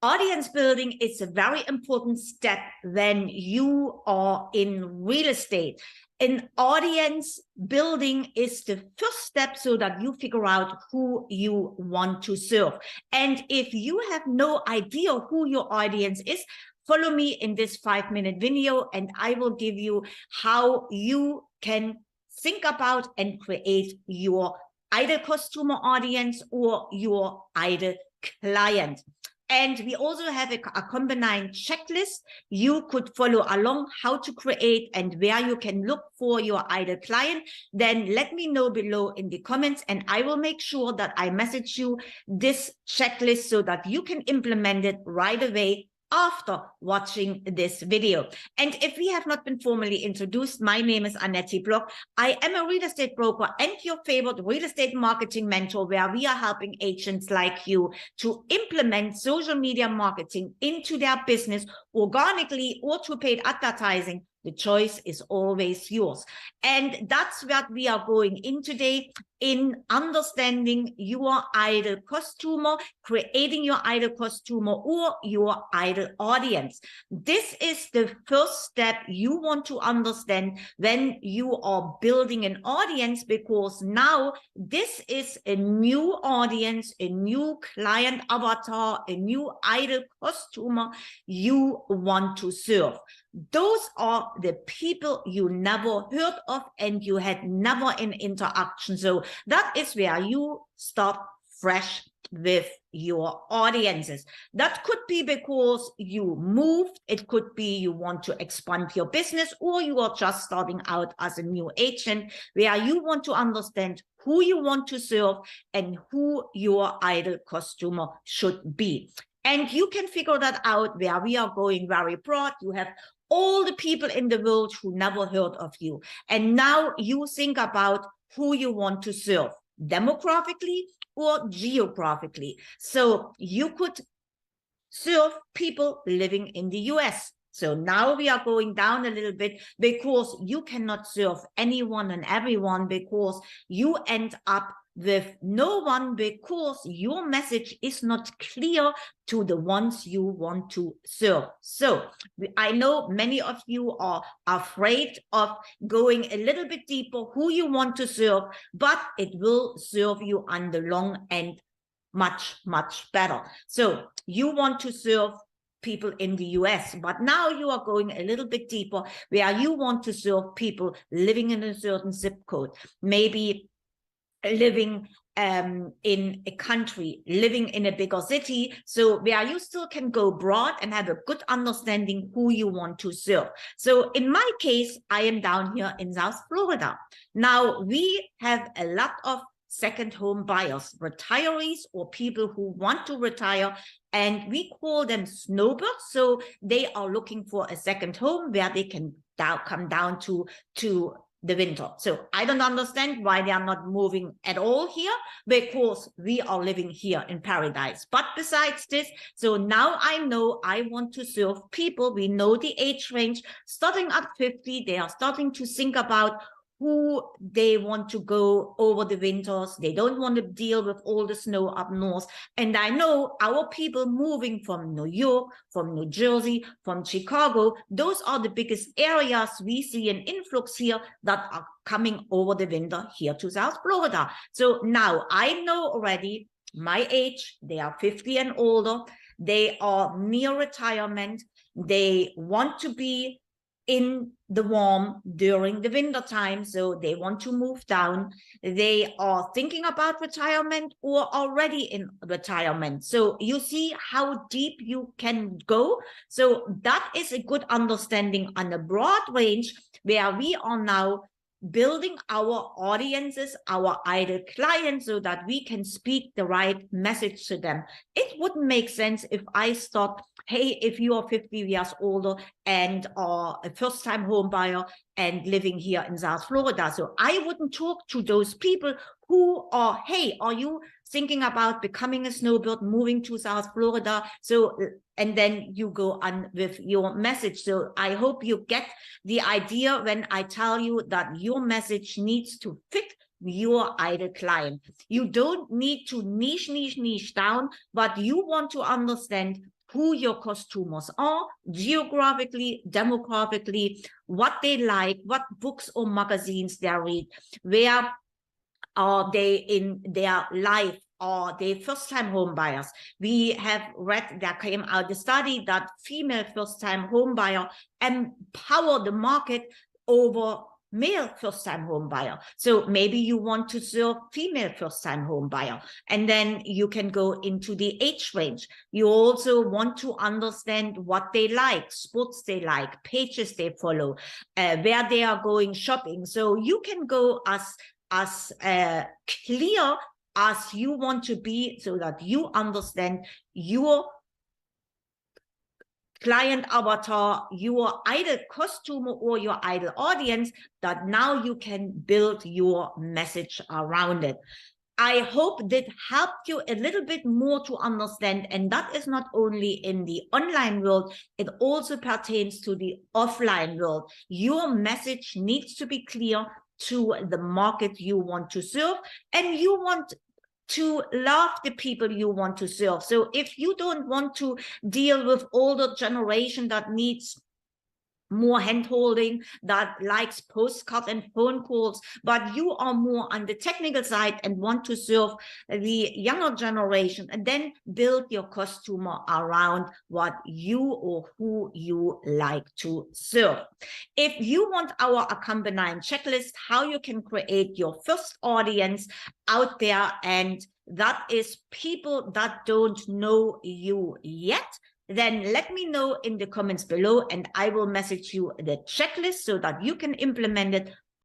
Audience building is a very important step when you are in real estate. An audience building is the first step so that you figure out who you want to serve. And if you have no idea who your audience is, follow me in this 5-minute video and I will give you how you can think about and create your ideal customer audience or your ideal client. And we also have a combined checklist you could follow along how to create and where you can look for your ideal client. Then let me know below in the comments and I will make sure that I message you this checklist so that you can implement it right away after watching this video. And if we have not been formally introduced, my name is Annette Block. I am a real estate broker and your favorite real estate marketing mentor, where we are helping agents like you to implement social media marketing into their business organically or through paid advertising. The choice is always yours. And that's what we are going in today, in understanding your ideal customer, creating your ideal customer or your ideal audience. This is the first step you want to understand when you are building an audience, because now this is a new audience, a new client avatar, a new ideal customer you want to serve. Those are the people you never heard of and you had never an interaction. So that is where you start fresh with your audiences. That could be because you moved, it could be you want to expand your business, or you are just starting out as a new agent, where you want to understand who you want to serve and who your ideal customer should be. And you can figure that out where we are going very broad. You have all the people in the world who never heard of you. And now you think about who you want to serve, demographically or geographically. So you could serve people living in the US. So now we are going down a little bit, because you cannot serve anyone and everyone, because you end up with no one, because your message is not clear to the ones you want to serve. So I know many of you are afraid of going a little bit deeper who you want to serve, but it will serve you on the long end much, much better. So you want to serve people in the US, but now you are going a little bit deeper, where you want to serve people living in a certain zip code, maybe living in a country, living in a bigger city, so where you still can go broad and have a good understanding who you want to serve. So in my case, I am down here in South Florida. Now we have a lot of second home buyers, retirees, or people who want to retire, and we call them snowbirds. So they are looking for a second home where they can come down to the winter. So I don't understand why they are not moving at all here, because we are living here in paradise. But besides this, so now I know I want to serve people. We know the age range starting at 50. They are starting to think about who they want to go over the winters. They don't want to deal with all the snow up north. And I know our people moving from New York, from New Jersey, from Chicago, those are the biggest areas we see an influx here that are coming over the winter here to South Florida. So now I know already my age, they are 50 and older. They are near retirement. They want to be in the warm during the winter time, so they want to move down. They are thinking about retirement or already in retirement. So you see how deep you can go. So that is a good understanding on a broad range, where we are now building our audiences, our ideal clients, so that we can speak the right message to them. It wouldn't make sense if I start, hey, if you are 50 years older and are a first-time home buyer and living here in South Florida. So I wouldn't talk to those people who are, hey, are you thinking about becoming a snowbird, moving to South Florida? So, and then you go on with your message. So I hope you get the idea when I tell you that your message needs to fit your ideal client. You don't need to niche down, but you want to understand who your customers are, geographically, demographically, what they like, what books or magazines they read, where are they in their life, are they first-time home buyers. We have read, there came out a study that female first-time home buyer empower the market over male first-time home buyer. So maybe you want to serve female first-time home buyer, and then you can go into the age range. You also want to understand what they like, sports they like, pages they follow, where they are going shopping. So you can go as clear as you want to be, so that you understand your client avatar, your ideal customer or your ideal audience, that now you can build your message around it. I hope that helped you a little bit more to understand, and that is not only in the online world, it also pertains to the offline world. Your message needs to be clear to the market you want to serve, and you want to love the people you want to serve. So if you don't want to deal with older generation that needs more hand-holding, that likes postcards and phone calls, but you are more on the technical side and want to serve the younger generation, and then build your customer around what you or who you like to serve. If you want our accompanying checklist, how you can create your first audience out there, and that is people that don't know you yet, then let me know in the comments below, and I will message you the checklist so that you can implement it